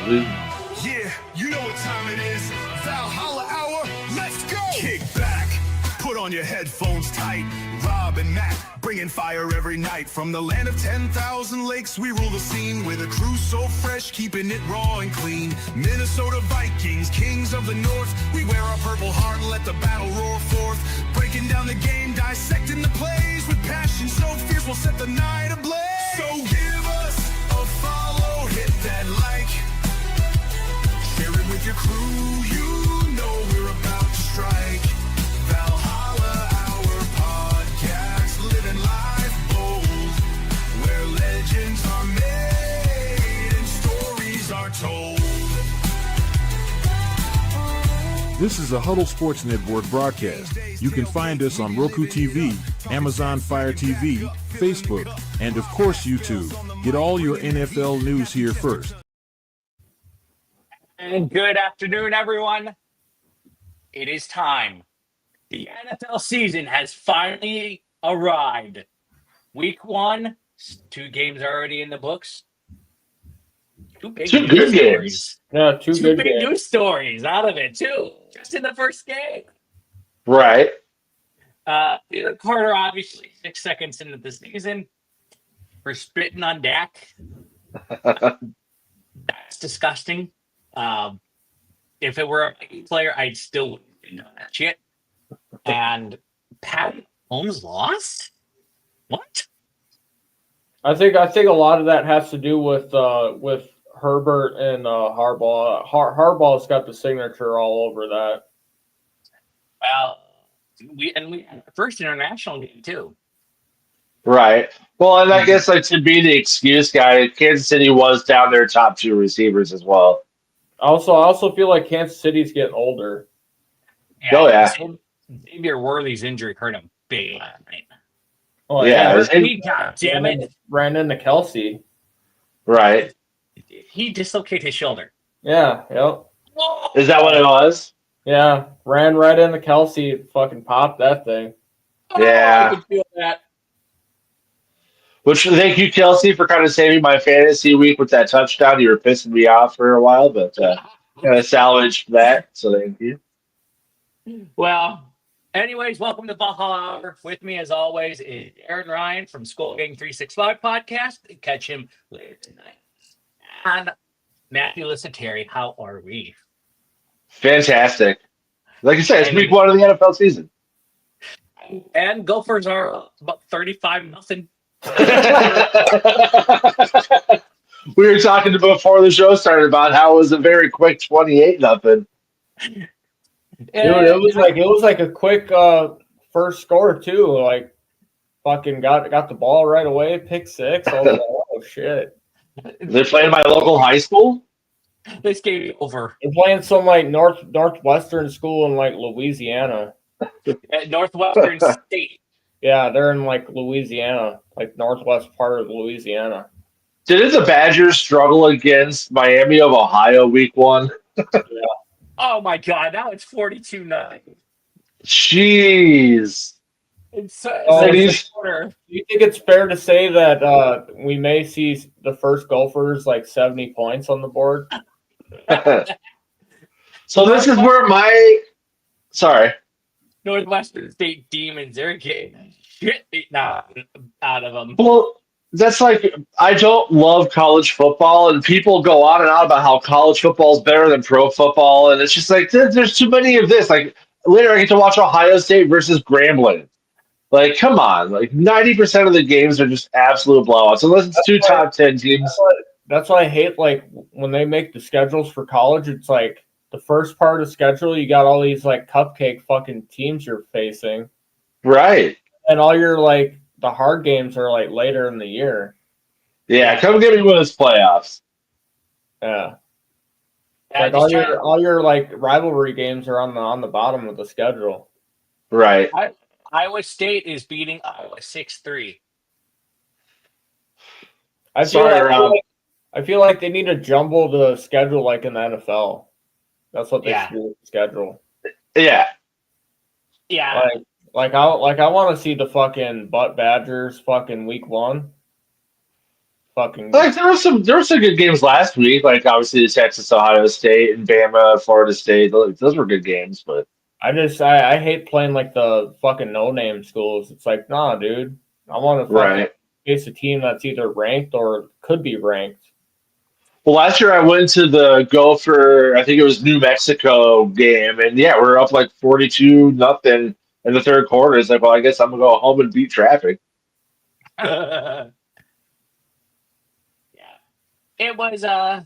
Yeah, you know what time it is. Valhalla Hour, let's go! Kick back, put on your headphones tight. Rob and Matt, bringing fire every night. From the land of 10,000 lakes, we rule the scene. With a crew so fresh, keeping it raw and clean. Minnesota Vikings, kings of the north. We wear our purple heart and let the battle roar forth. Breaking down the game, dissecting the plays. With passion so fierce, we'll set the night ablaze. So give us a follow, hit that like. Share it with your crew, you know we're about to strike. Valhalla, our podcast, living life bold, where legends are made and stories are told. This is a Huddle Sports Network broadcast. You can find us on Roku TV, Amazon Fire TV, Facebook, and of course YouTube. Get all your NFL news here first. And good afternoon, everyone. It is time. The NFL season has finally arrived. Week 1, 2 games already in the books. Two good games. Yeah, two Two big big games. news stories out of it, too. Just in the first game. Right. Carter, obviously, 6 seconds into the season. We're spitting on Dak. That's disgusting. If it were a Vikings player, I'd still wouldn't know that shit. And Pat Holmes lost? What? I think a lot of that has to do with Herbert and Harbaugh. Harbaugh's got the signature all over that. Well, we had the first international game too. Right. Well, and I guess to be the excuse guy, Kansas City was down their top 2 receivers as well. I also feel like Kansas City's getting older. Oh, yeah. Xavier Worthy's injury hurt him big last night. Oh Yeah, God damn it. Ran into Kelsey. Right. He dislocated his shoulder. Yeah, yep. Is that what it was? Yeah, ran right into Kelsey. Fucking popped that thing. Yeah. I could feel that. Which, thank you, Kelsey, for kind of saving my fantasy week with that touchdown. You were pissing me off for a while, but kind of salvaged that, so thank you. Well, anyways, welcome to Valhalla Hour. With me, as always, is Aaron Ryan from Skull Gang 365 podcast. Catch him later tonight. And Matthew Terry, how are we? Fantastic. Like I said, it's week 1 of the NFL season. And Gophers are up about 35-0. We were talking before the show started about how it was a very quick 28-0. Dude, it was like a quick first score too. Like fucking got the ball right away, pick 6. I was like, oh shit. They're playing my local high school? This game is over. They're playing some like Northwestern school in like Louisiana. At Northwestern State. Yeah, they're in like Louisiana, like northwest part of Louisiana. Did the Badgers struggle against Miami of Ohio week 1? Yeah. Oh my God! Now it's 42-9. Jeez. It's Do you think it's fair to say that we may see the first Gophers like 70 points on the board? So this is where sorry. Northwestern State Demons are getting shit beaten out of them. Well, that's like, I don't love college football, and people go on and on about how college football is better than pro football, and it's just like, there's too many of this. Like, later I get to watch Ohio State versus Grambling. Like, come on. Like, 90% of the games are just absolute blowouts, unless it's 2 top 10 teams. That's why I hate, like, when they make the schedules for college, it's like the first part of schedule, you got all these, like, cupcake fucking teams you're facing. Right. And all your, like, the hard games are, like, later in the year. Yeah, come get me with this playoffs. Yeah. Like, all your, like, rivalry games are on the bottom of the schedule. Right. Iowa State is beating Iowa 6-3. I feel like they need to jumble the schedule like in the NFL. That's what they should do with the schedule. Yeah. Yeah. Like I want to see the fucking Butt Badgers fucking week 1. fucking. Like there were some good games last week. Like obviously the Texas, Ohio State, and Bama, Florida State. Those were good games, but I hate playing like the fucking no name schools. It's like, nah, dude. I want to fucking right. face a team that's either ranked or could be ranked. Well, last year I went to the Gopher, I think it was New Mexico game, and yeah, we're up like 42-0 in the third quarter. It's like, well, I guess I'm gonna go home and beat traffic. Yeah. It was an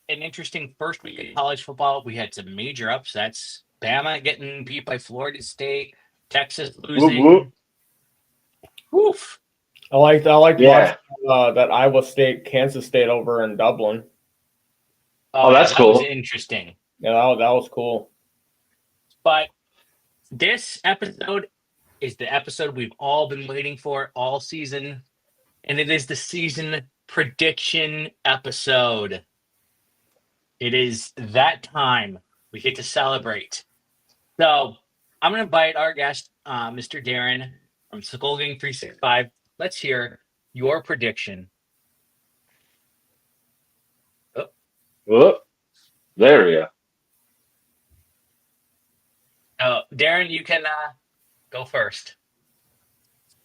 interesting first week of college football. We had some major upsets. Bama getting beat by Florida State, Texas Whoop, whoop. losing. Woof. I liked Yeah. watching that Iowa State, Kansas State over in Dublin. Oh, that's that was cool. interesting. Yeah, that was cool. But this episode is the episode we've all been waiting for all season, and it is the season prediction episode. It is that time we get to celebrate. So I'm going to invite our guest, Mr. Darren from Skullgang 365. Let's hear your prediction. Whoop. There we go. Darren, you can go first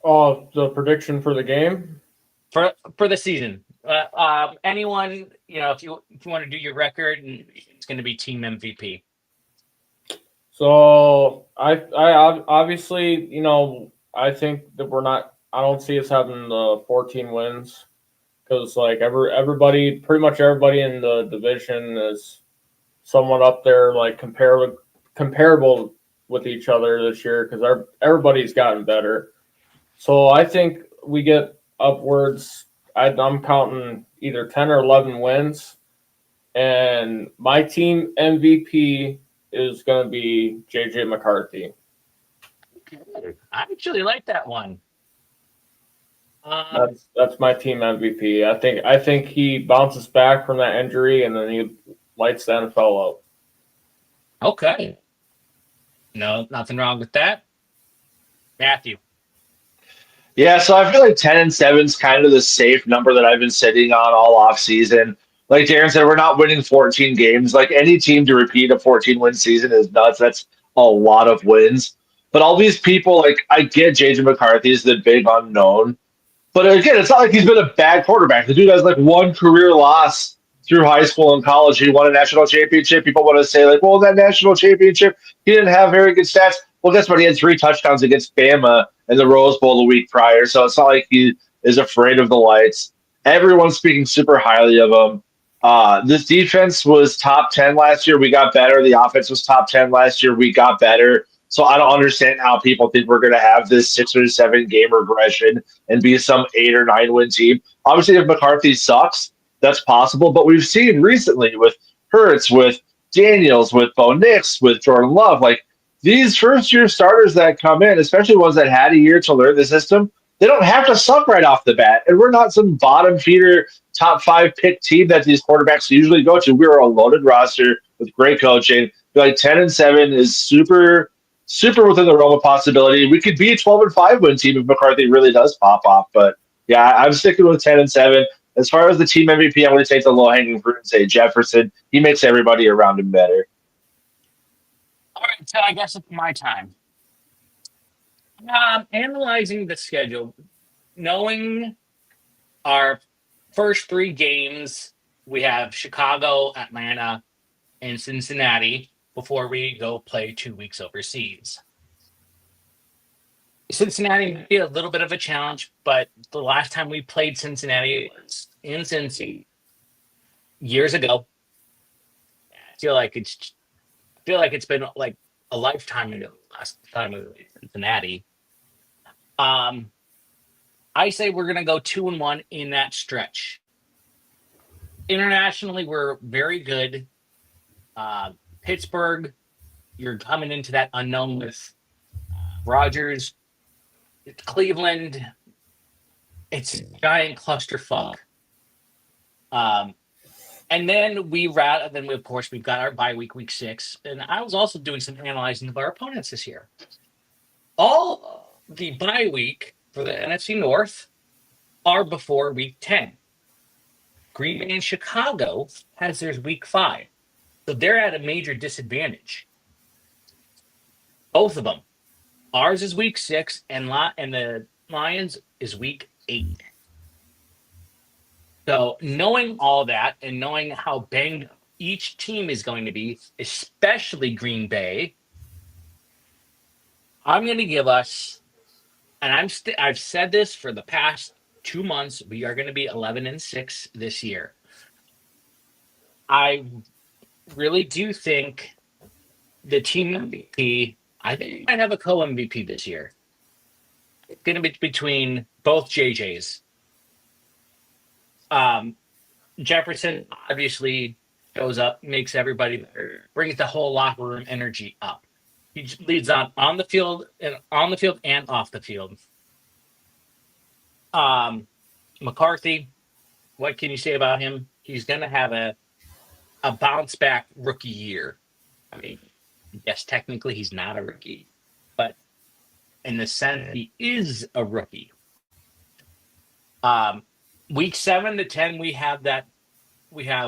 Oh, the prediction for the game? for the season. Anyone, if you want to do your record, and it's going to be team MVP. So I obviously, I think that I don't see us having the 14 wins because like pretty much everybody in the division is somewhat up there, like comparable with each other this year because everybody's gotten better. So I think we get upwards. I'm counting either 10 or 11 wins, and my team MVP is going to be JJ McCarthy. I actually like that one. That's my team MVP. I think he bounces back from that injury and then he lights the NFL up. Okay. No, nothing wrong with that. Matthew. Yeah, so I feel like 10-7 is kind of the safe number that I've been sitting on all off season. Like Darren said, we're not winning 14 games. Like any team to repeat a 14-win season is nuts. That's a lot of wins. But all these people, like I get JJ McCarthy is the big unknown. But again, it's not like he's been a bad quarterback. The dude has like one career loss through high school and college. He won a national championship. People want to say like, well, that national championship, he didn't have very good stats. Well, guess what? He had 3 touchdowns against Bama in the Rose Bowl the week prior. So it's not like he is afraid of the lights. Everyone's speaking super highly of him. This defense was top 10 last year. We got better. The offense was top 10 last year. We got better. So I don't understand how people think we're going to have this 6 or 7 game regression and be some 8 or 9 win team. Obviously, if McCarthy sucks, that's possible. But we've seen recently with Hurts, with Daniels, with Bo Nix, with Jordan Love, like these first-year starters that come in, especially ones that had a year to learn the system, they don't have to suck right off the bat. And we're not some bottom feeder, top 5 pick team that these quarterbacks usually go to. We're a loaded roster with great coaching. Like 10-7 is super within the realm of possibility. We could be a 12-5 win team if McCarthy really does pop off. But yeah, I'm sticking with 10-7. As far as the team MVP, I'm going to take the low-hanging fruit and say Jefferson. He makes everybody around him better. All right, so I guess it's my time. Analyzing the schedule, knowing our first 3 games, we have Chicago, Atlanta, and Cincinnati before we go play 2 weeks overseas. Cincinnati might be a little bit of a challenge, but the last time we played Cincinnati was in Cincy years ago. I feel like it's been like a lifetime ago last time we played Cincinnati. I say we're gonna go 2-1 in that stretch. Internationally, we're very good. Pittsburgh, you're coming into that unknown with Rodgers. Cleveland, it's a giant clusterfuck. And then of course, we've got our bye week 6. And I was also doing some analyzing of our opponents this year. All the bye week for the NFC North are before week 10. Green Bay and Chicago has theirs week 5. So they're at a major disadvantage. Both of them. Ours is week 6, and the Lions is week 8. So knowing all that and knowing how banged each team is going to be, especially Green Bay, I'm going to give us, and I've said this for the past 2 months, we are going to be 11-6 this year. I really do think the team MVP, I think we might have a co-MVP this year. It's going to be between both JJs. Jefferson obviously shows up, makes everybody better, brings the whole locker room energy up. He leads on the field and off the field. McCarthy, what can you say about him? He's going to have a bounce back rookie year. I mean, yes, technically he's not a rookie, but in the sense he is a rookie. Week 7 to 10, we have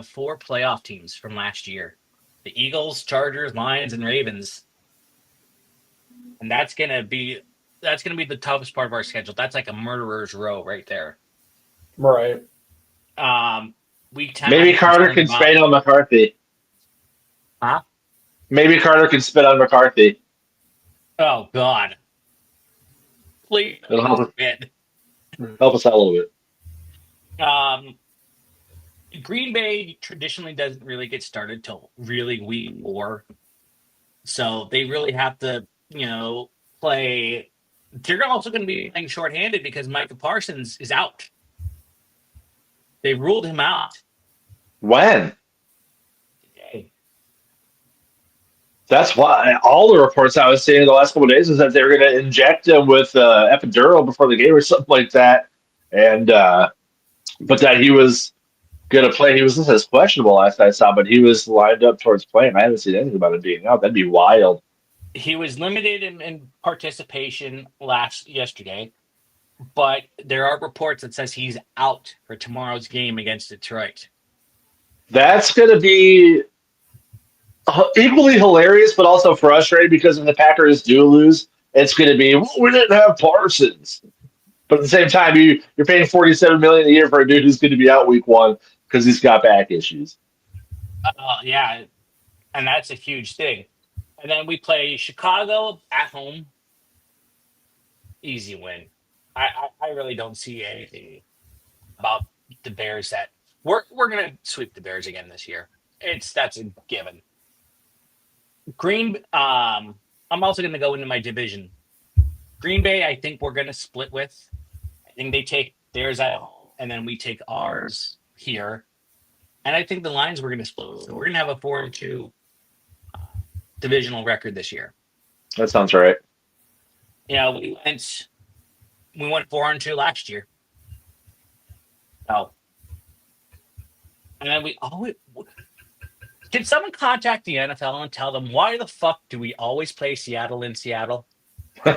4 playoff teams from last year: the Eagles, Chargers, Lions, and Ravens. And that's gonna be the toughest part of our schedule. That's like a murderer's row right there. Right. Week 10. Maybe Carter can spit on McCarthy. Huh? Maybe Carter can spit on McCarthy. Oh God! Please, It'll help bit. Help us out a little bit. Green Bay traditionally doesn't really get started till really week 4, so they really have to, play. They're also going to be playing shorthanded because Micah Parsons is out. They ruled him out When? today. That's why all the reports I was seeing the last couple of days is that they were going to inject him with epidural before the game or something like that, and but that he was going to play. He was listed as questionable last I saw, but he was lined up towards playing. I haven't seen anything about him being out. That'd be wild. He was limited in participation yesterday, but there are reports that says he's out for tomorrow's game against Detroit. That's going to be equally hilarious, but also frustrating because if the Packers do lose, it's going to be, well, we didn't have Parsons. But at the same time, you're paying $47 million a year for a dude who's going to be out week 1 because he's got back issues. Yeah, and that's a huge thing. And then we play Chicago at home. Easy win. I really don't see anything about the Bears that we're going to sweep the Bears again this year. That's a given. I'm also going to go into my division. Green Bay, I think we're going to split with. I think they take theirs at home, and then we take ours here. And I think the Lions we're going to split with. So we're going to have a 4-2 divisional record this year. That sounds right. We went 4-2 last year. Oh. And then can someone contact the NFL and tell them why the fuck do we always play Seattle in Seattle? And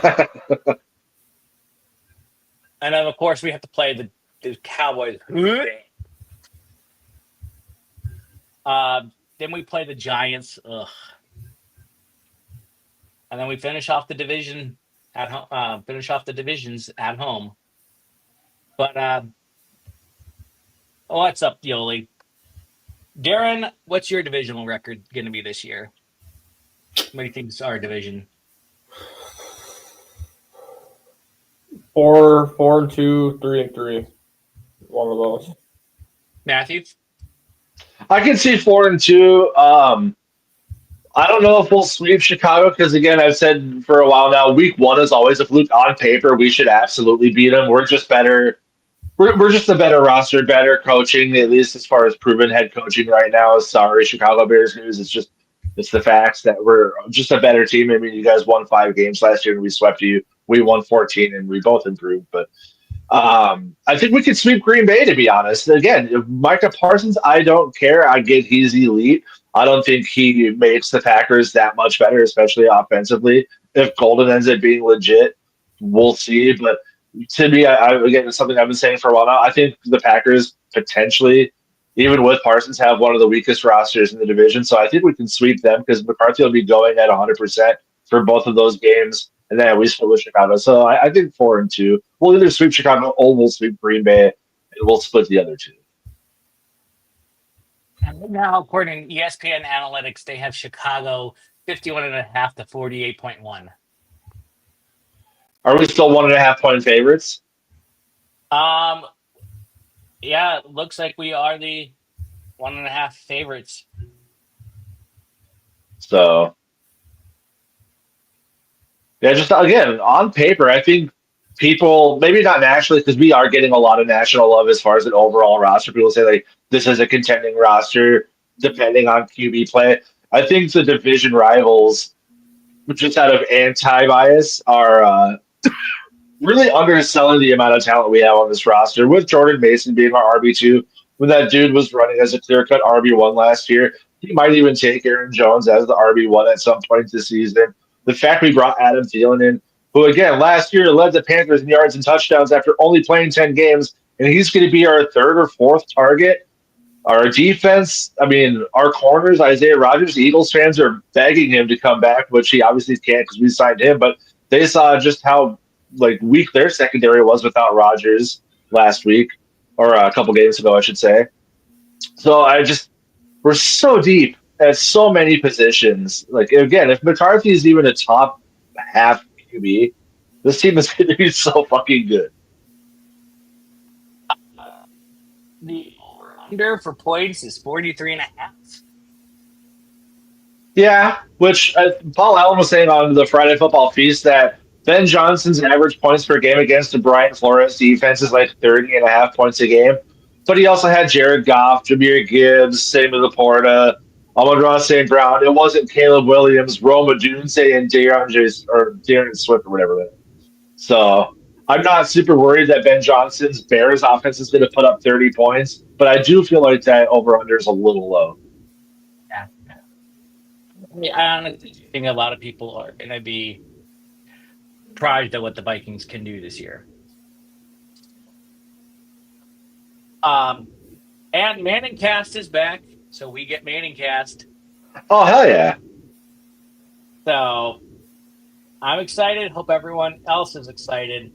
then, of course, we have to play the Cowboys. Then we play the Giants. Ugh. And then we finish off the division at home. Finish off the divisions at home. But what's up, Yoli? Darren, what's your divisional record going to be this year? What do you think is our division? 4-2, 3-3. One of those. Matthew? I can see 4-2. I don't know if we'll sweep Chicago because, again, I've said for a while now, week 1 is always a fluke. On paper, we should absolutely beat them. We're just better. We're just a better roster, better coaching, at least as far as proven head coaching right now. Sorry, Chicago Bears news. It's the facts that we're just a better team. I mean, you guys won 5 games last year and we swept you. We won 14 and we both improved. But I think we could sweep Green Bay, to be honest. Again, Micah Parsons, I don't care. I get he's elite. I don't think he makes the Packers that much better, especially offensively. If Golden ends up being legit, we'll see. But to me, again, it's something I've been saying for a while now. I think the Packers potentially even with Parsons, have one of the weakest rosters in the division. So I think we can sweep them because McCarthy will be going at 100% for both of those games. And then we split with Chicago. So I think 4-2. We'll either sweep Chicago or we'll sweep Green Bay, and we'll split the other two. And now, according to ESPN Analytics, they have Chicago 51.5 to 48.1. Are we still 1.5 point favorites? Yeah, it looks like we are the 1.5 favorites. So, yeah, just again, on paper, I think people, maybe not nationally, because we are getting a lot of national love as far as an overall roster. People say, like, this is a contending roster, depending on QB play. I think the division rivals, just out of anti bias, are really underselling the amount of talent we have on this roster. With Jordan Mason being our RB2, when that dude was running as a clear cut RB1 last year, he might even take Aaron Jones as the RB1 at some point this season. The fact we brought Adam Thielen in, who again last year led the Panthers in yards and touchdowns after only playing 10 games, and he's going to be our third or fourth target. Our defense, I mean, our corners, Isaiah Rodgers, Eagles fans are begging him to come back, which he obviously can't because we signed him. But they saw just how weak their secondary was without Rodgers last week, or a couple games ago, I should say. So we're so deep at so many positions. Like again, if McCarthy is even a top half QB, this team is going to be so fucking good. The under for points is 43.5. Yeah, which Paul Allen was saying on the Friday Football Feast that Ben Johnson's average points per game against the Brian Flores defense is like 30.5 points a game. But he also had Jared Goff, Jameer Gibbs, Sammy Laporta, Amon-Ra St. Brown. It wasn't Caleb Williams, Roma Dunze, and Darren Swift or whatever. So I'm not super worried that Ben Johnson's Bears offense is going to put up 30 points, but I do feel like that over-under is a little low. Yeah. I honestly think a lot of people are going to be surprised at what the Vikings can do this year. And Manning Cast is back, so we get Manning Cast. Oh, hell yeah. So I'm excited. Hope everyone else is excited.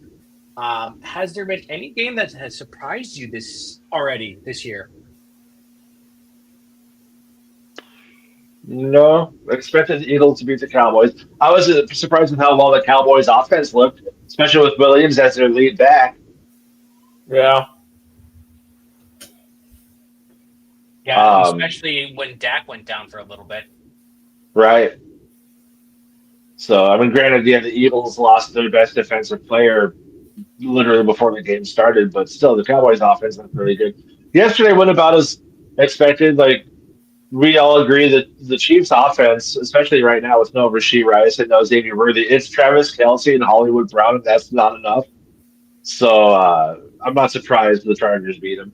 Has there been any game that has surprised you this year? No, expected the Eagles to beat the Cowboys. I was surprised with how well the Cowboys' offense looked, especially with Williams as their lead back. Yeah. Yeah, especially when Dak went down for a little bit. Right. So, I mean, granted, yeah, the Eagles lost their best defensive player literally before the game started, but still, the Cowboys' offense looked really good. Yesterday went about as expected. Like, we all agree that the Chiefs' offense, especially right now with no Rashee Rice and no Xavier Worthy, it's Travis Kelce and Hollywood Brown, and that's not enough. So, I'm not surprised the Chargers beat them.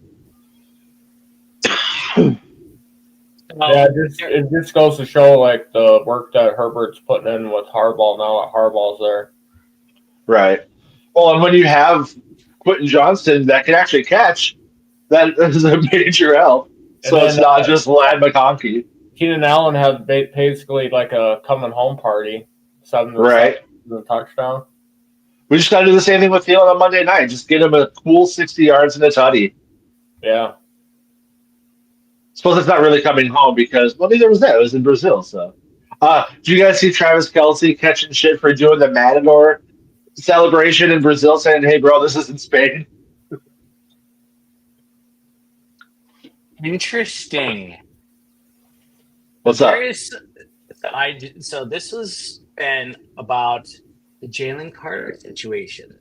Yeah, it just goes to show like the work that Herbert's putting in with Harbaugh now that Harbaugh's there. Right. Well, and when you have Quentin Johnston that can actually catch, that is a major help. So it's not just Lad McConkey. Keenan Allen had basically like a coming home party, 7 the touchdown. We just got to do the same thing with Thielen on Monday night. Just get him a cool 60 yards and a tutty. Yeah. Suppose it's not really coming home because, well, neither was that. It was in Brazil. So, do you guys see Travis Kelce catching shit for doing the Matador celebration in Brazil, saying, "Hey, bro, this isn't Spain"? Interesting. What's up? So this was about the Jalen Carter situation.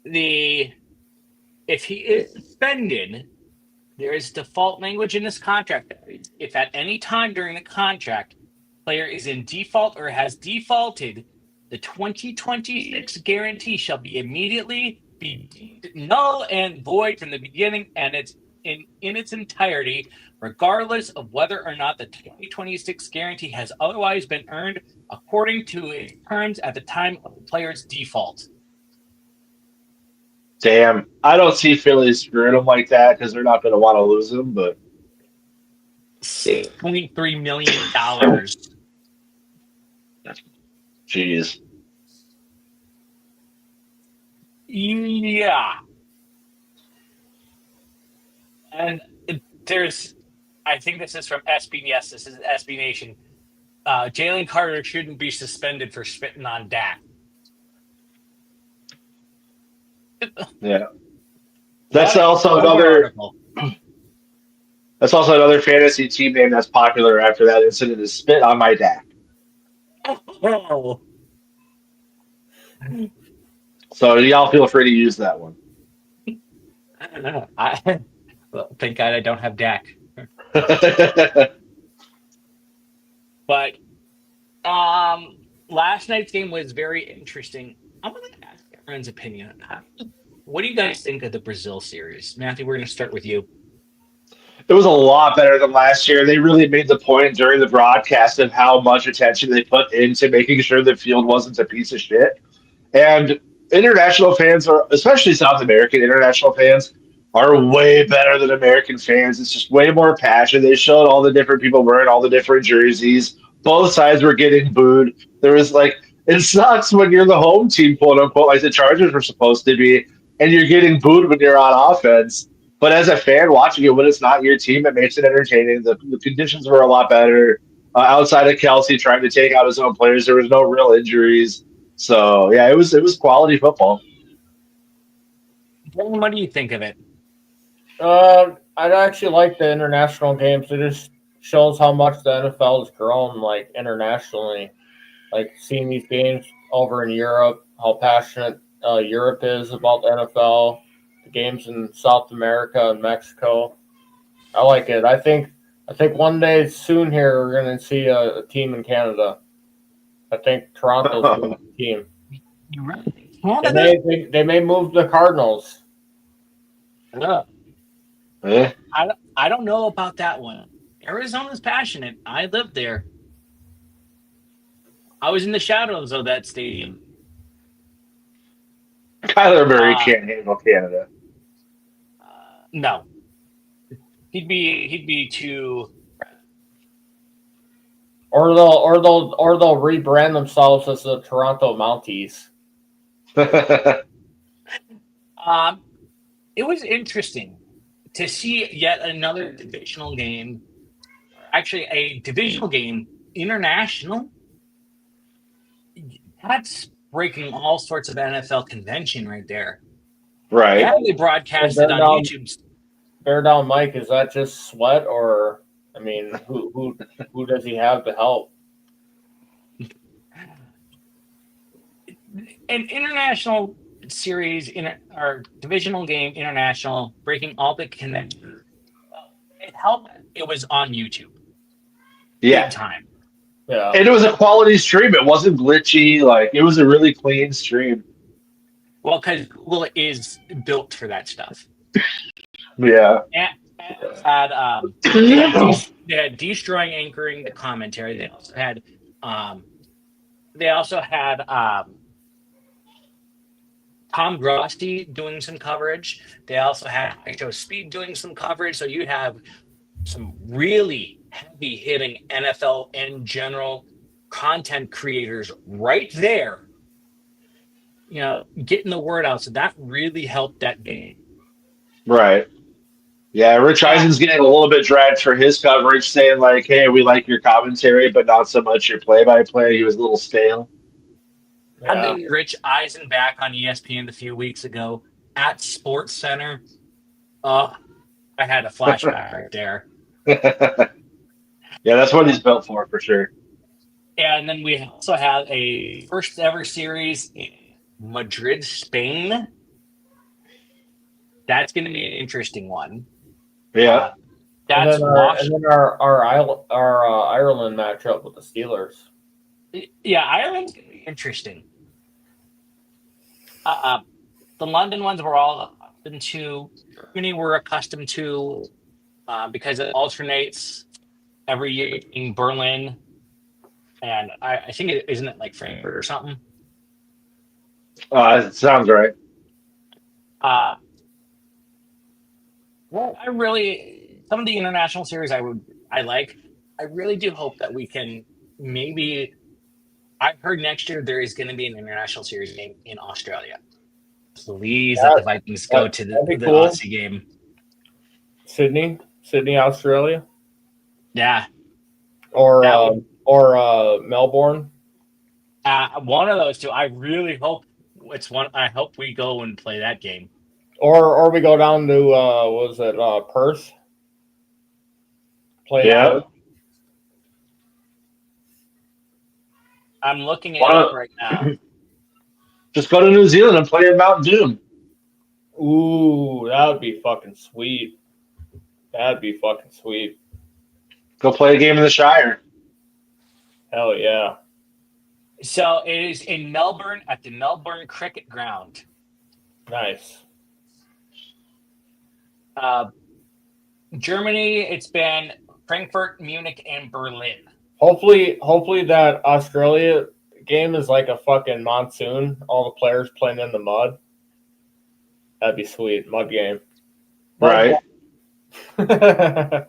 If he is suspended, there is default language in this contract. If at any time during the contract, player is in default or has defaulted, the 2026 guarantee shall be immediately be null and void from the beginning, and it's in its entirety, regardless of whether or not the 2026 guarantee has otherwise been earned according to its terms at the time of the player's default. Damn, I don't see Philly screwing them like that because they're not going to want to lose him. But $6.3 million. jeez, Yeah, and there's. I think this is from SB. Yes, this is SB Nation. Jalen Carter shouldn't be suspended for spitting on Dak. yeah, that's also One more another. article. That's also another fantasy team name that's popular after that incident is spit on my Dak. Oh, So y'all feel free to use that one. well, thank God I don't have Dak. But last night's game was very interesting. I'm going to ask everyone's opinion. What do you guys think of the Brazil series? Matthew, we're going to start with you. It was a lot better than last year. They really made the point during the broadcast of how much attention they put into making sure the field wasn't a piece of shit. And international fans are, especially South American international fans, are way better than American fans. It's just way more passion. They showed all the different people wearing all the different jerseys. Both sides were getting booed. There was like, it sucks when you're the home team, quote unquote, like the Chargers were supposed to be, and you're getting booed when you're on offense. But as a fan watching it when it's not your team, it makes it entertaining. The conditions were a lot better. Outside of Kelsey trying to take out his own players, there was no real injuries. So yeah, it was quality football. What do you think of it? I'd actually like the international games. It just shows how much the NFL has grown, like internationally. Like seeing these games over in Europe, how passionate Europe is about the NFL. The games in South America and Mexico. I like it. I think one day soon here we're going to see a team in Canada. I think Toronto's going to be the team. You're right. They may move the Cardinals. Eh, I don't know about that one. Arizona's passionate. I lived there. I was in the shadows of that stadium. Kyler Murray Uh, can't handle Canada. no, he'd be too. Or they'll rebrand themselves as the Toronto Mounties. Um, it was interesting to see yet another divisional game. Actually, a divisional game, international. That's breaking all sorts of NFL convention right there. Right. Yeah, they broadcasted on YouTube. Bear down, Mike. Is that just sweat, or I mean, who does he have to help? An international series or divisional game, international, breaking all the convention. It helped. It was on YouTube. Yeah. Big time. Yeah. And it was a quality stream. It wasn't glitchy. Like it was a really clean stream. Well, because Google is built for that stuff. Yeah. And they had destroying anchoring the commentary. They also had Tom Grossi doing some coverage. They also had Joe Speed doing some coverage. So you have some really heavy hitting NFL and general content creators right there, getting the word out. So that really helped that game. Right. Yeah, Rich Eisen's getting a little bit dragged for his coverage, saying like, "Hey, we like your commentary, but not so much your play-by-play." He was a little stale. Having Rich Eisen back on ESPN a few weeks ago at Sports Center, I had a flashback right there. Yeah, that's what he's built for sure. And then we also have a first ever series in Madrid, Spain. That's going to be an interesting one. Yeah. That's and then our Ireland matchup with the Steelers. Yeah, Ireland's going to be interesting. The London ones were all accustomed to. Germany we're accustomed to because it alternates every year in Berlin. And I think isn't it like Frankfurt or something? It sounds right. Uh, well, some of the international series I like. I really do hope that we can maybe. I've heard next year there is going to be an international series game in Australia. Please let That, the Vikings go to that'd be the cool. Aussie game. Sydney, Australia, Yeah, or that would Melbourne, one of those two. I really hope it's one. I hope we go and play that game. or we go down to what was it Perth? Play Yeah. I'm looking it Why up not? right now. Just go to New Zealand and play in Mountain Doom. Ooh, that would be fucking sweet. That'd be fucking sweet. Go play a game in the Shire. Hell yeah. So it is in Melbourne at the Melbourne Cricket Ground. Nice. Germany, it's been Frankfurt, Munich, and Berlin. Hopefully that Australia game is like a fucking monsoon. All the players playing in the mud. That'd be sweet. Mud game. Right. UK,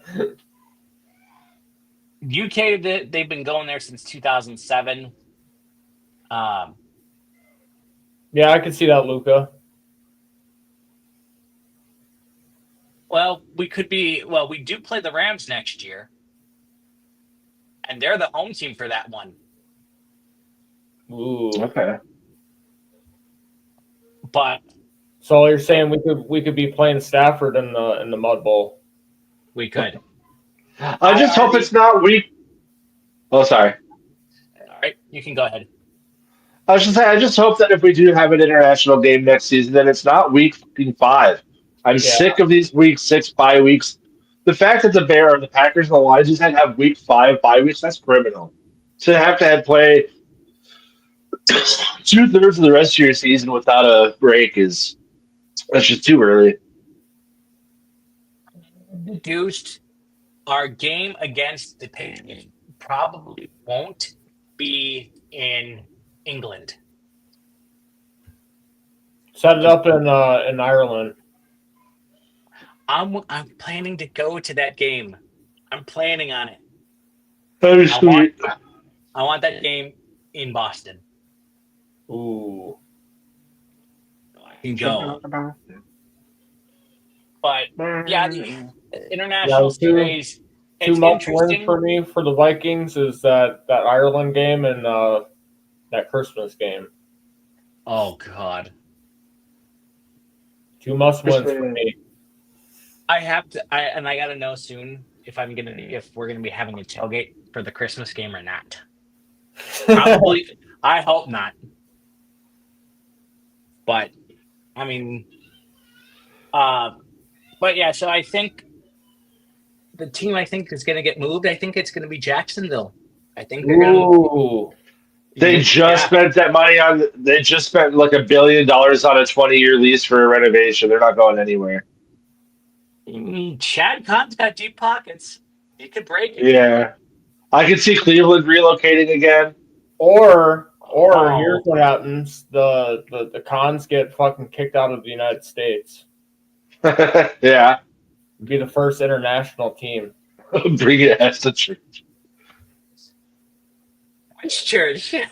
they've been going there since 2007. Yeah, I can see that, Luca. Well, we do play the Rams next year. And they're the home team for that one. Ooh. Okay. But So you're saying we could be playing Stafford in the Mud Bowl? we could. I just hope it's not week. Oh, sorry. All right, you can go ahead. I was just saying, I just hope that if we do have an international game next season, then it's not week fucking 5. I'm sick of these week 6 bye weeks. The fact that the Packers, and the Lions just have week 5 bye weeks, that's criminal. To have play 2/3 of the rest of your season without a break that's just too early. Reduced our game against the Patriots probably won't be in England. Set it up in Ireland. I'm planning to go to that game. I'm planning on it. That is sweet. I want that game in Boston. Ooh. I can go. But yeah, the international series. Too It's much win interesting for me for the Vikings is that Ireland game and that Christmas game. Oh God. Too much wins for me. I gotta know soon if we're gonna be having a tailgate for the Christmas game or not. Probably. I hope not. But I mean, but yeah. So I think the team is gonna get moved. I think it's gonna be Jacksonville. I think they're gonna. Ooh. They just spent that money on. They just spent like $1 billion on a 20-year lease for a renovation. They're not going anywhere. Chad Con's got deep pockets. He could break it. Yeah, I could see Cleveland relocating again. Or here's what happens: the Cons get fucking kicked out of the United States. Yeah, Be the first international team. bring it as the church. Which church? Yeah,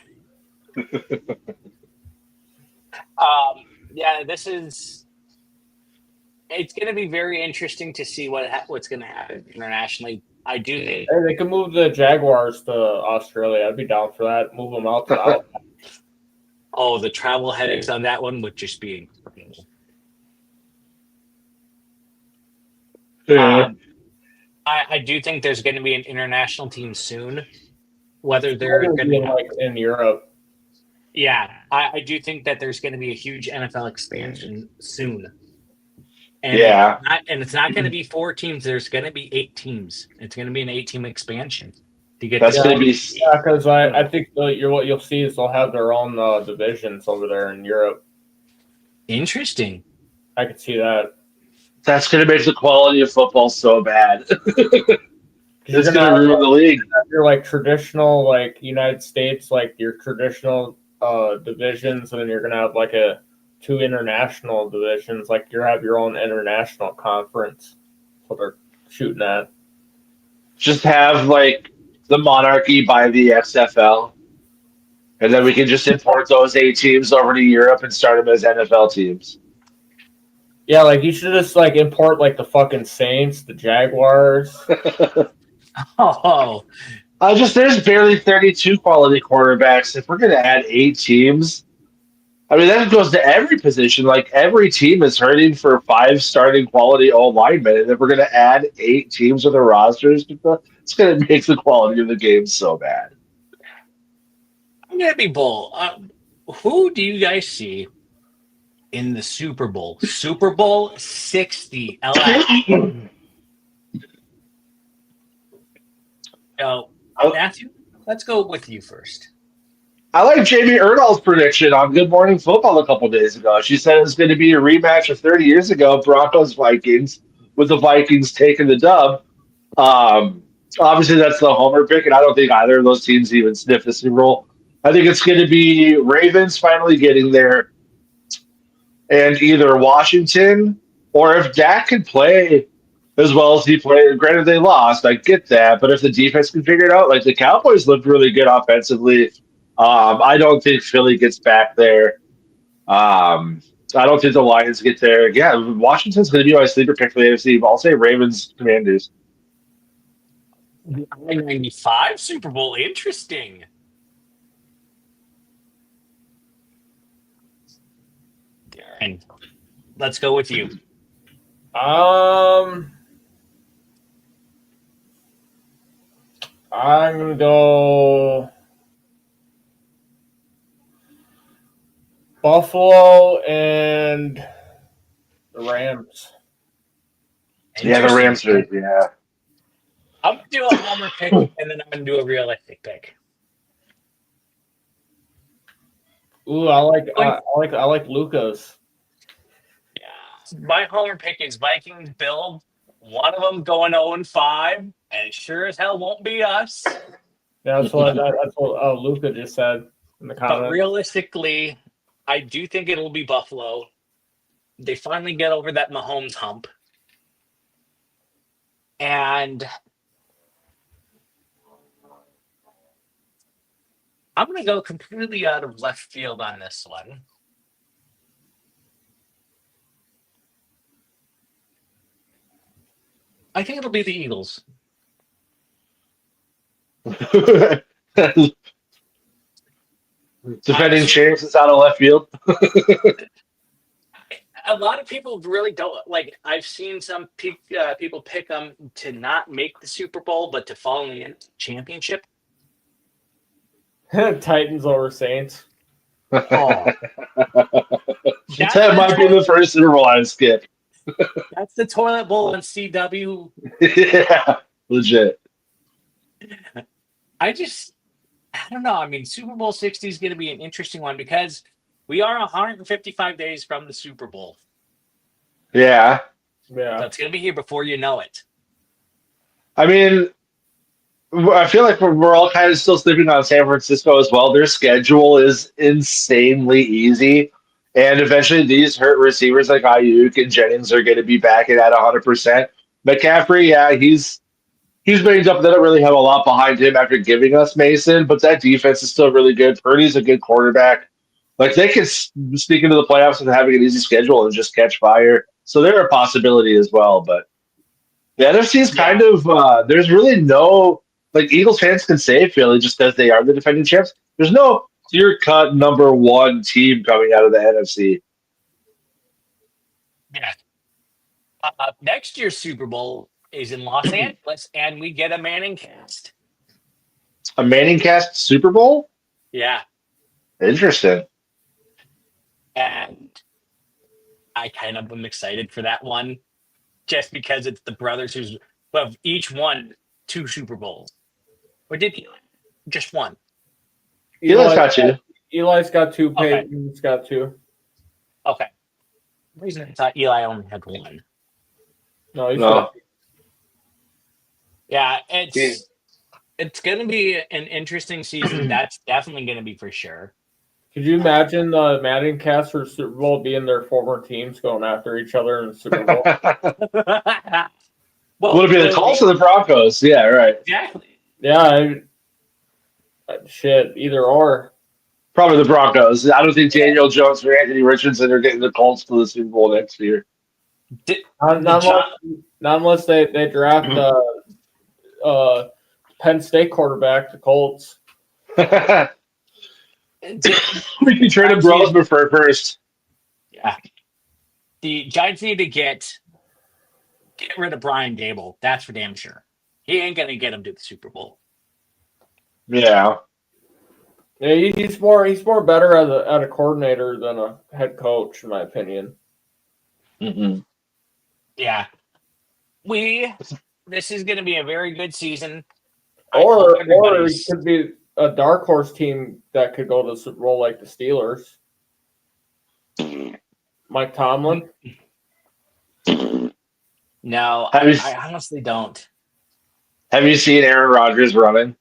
it's going to be very interesting to see what's going to happen internationally. I do think Hey, they could move the Jaguars to Australia. I'd be down for that. Move them out to out. the travel headaches on that one would just be incredible. Yeah. I do think there's going to be an international team soon. Whether they're going to be like in Europe. Yeah, I do think that there's going to be a huge NFL expansion soon. And it's not going to be 4 teams. There's going to be 8 teams. It's going to be an 8-team expansion to get. That's going to be. Yeah, because I think what you'll see is they'll have their own divisions over there in Europe. Interesting. I could see that. That's going to make the quality of football so bad. It's going to ruin the league. Your like traditional like United States, like your traditional divisions, and then you're going to have like a two international divisions. Like you have your own international conference. That's what they're shooting at. Just have like the monarchy by the XFL, and then we can just import those 8 teams over to Europe and start them as NFL teams. Yeah, like you should just like import like the fucking Saints, the Jaguars. Oh, There's barely 32 quality quarterbacks. If we're gonna add 8 teams, I mean that goes to every position. Like every team is hurting for 5 starting quality O linemen, and if we're gonna add 8 teams with their rosters, it's gonna make the quality of the game so bad. I'm gonna be bold. Who do you guys see in the Super Bowl? Super Bowl 60. So, Matthew, let's go with you first. I like Jamie Erdahl's prediction on Good Morning Football a couple days ago. She said it's going to be a rematch of 30 years ago, Broncos Vikings, with the Vikings taking the dub. Obviously, that's the homer pick, and I don't think either of those teams even sniff the Super Bowl. I think it's going to be Ravens finally getting there, and either Washington or if Dak can play as well as he played. Granted, they lost. I get that, but if the defense can figure it out, like the Cowboys looked really good offensively. I don't think Philly gets back there. I don't think the Lions get there. Yeah, Washington's going to be my sleeper pick for the AFC. I'll say Ravens, Commanders. The I-95 Super Bowl, interesting. Darren, let's go with you. I'm gonna go Buffalo and the Rams. Yeah, the Rams are. Yeah. I'm gonna do a homer pick, and then I'm gonna do a realistic pick. Ooh, I like Lucas. Yeah, my homer pick is Vikings Bills. One of them going 0-5, and it sure as hell won't be us. Yeah, that's what Luca just said in the comments. But realistically, I do think it'll be Buffalo. They finally get over that Mahomes hump. And I'm going to go completely out of left field on this one. I think it'll be the Eagles. Defending champs is out of left field. A lot of people really don't like. I've seen some people pick them to not make the Super Bowl, but to fall in the championship. Titans over Saints. Oh, that might be the first Super Bowl I skip. That's the toilet bowl on CW. Yeah, legit. I don't know. I mean, Super Bowl 60 is going to be an interesting one because we are 155 days from the Super Bowl. Yeah. Yeah. That's going to be here before you know it. I mean, I feel like we're all kind of still sleeping on San Francisco as well. Their schedule is insanely easy. And eventually these hurt receivers like Ayuk and Jennings are going to be back at 100%. McCaffrey, yeah, he's banged up. They don't really have a lot behind him after giving us Mason, but that defense is still really good. Purdy's a good quarterback. Like, they could sneak into the playoffs with having an easy schedule and just catch fire. So they're a possibility as well. But the NFC is kind of there's really no, like, Eagles fans can say Philly just because they are the defending champs. There's no clear-cut number one team coming out of the NFC. Yeah. Next year's Super Bowl is in Los Angeles, and we get a Manning cast. A Manning cast Super Bowl? Yeah. Interesting. And I kind of am excited for that one just because it's the brothers who have each won 2 Super Bowls. Or did Eli? Just one. Eli's got 2. Eli's got 2. Okay. Peyton's got 2. Okay. The reason I thought Eli only had 1. No, he's got 2. Yeah, it's going to be an interesting season. That's definitely going to be for sure. Could you imagine the Madden cast for Super Bowl being their former teams going after each other in the Super Bowl? Well, Would it be the Colts or the Broncos? Yeah, right. exactly. Yeah, shit, either or. Probably the Broncos. I don't think Daniel Jones or Anthony Richardson are getting the Colts to the Super Bowl next year. Not unless they draft Penn State quarterback, the Colts. We can trade a Brosmer for first. Yeah. The Giants need to get rid of Brian Dable. That's for damn sure. He ain't gonna get him to the Super Bowl. Yeah. Yeah, he's more better as a coordinator than a head coach, in my opinion. Mm-hmm. Yeah. This is gonna be a very good season. Or it could be a dark horse team that could go to the Super Bowl like the Steelers. Mike Tomlin. No, I honestly don't. Have you seen Aaron Rodgers running?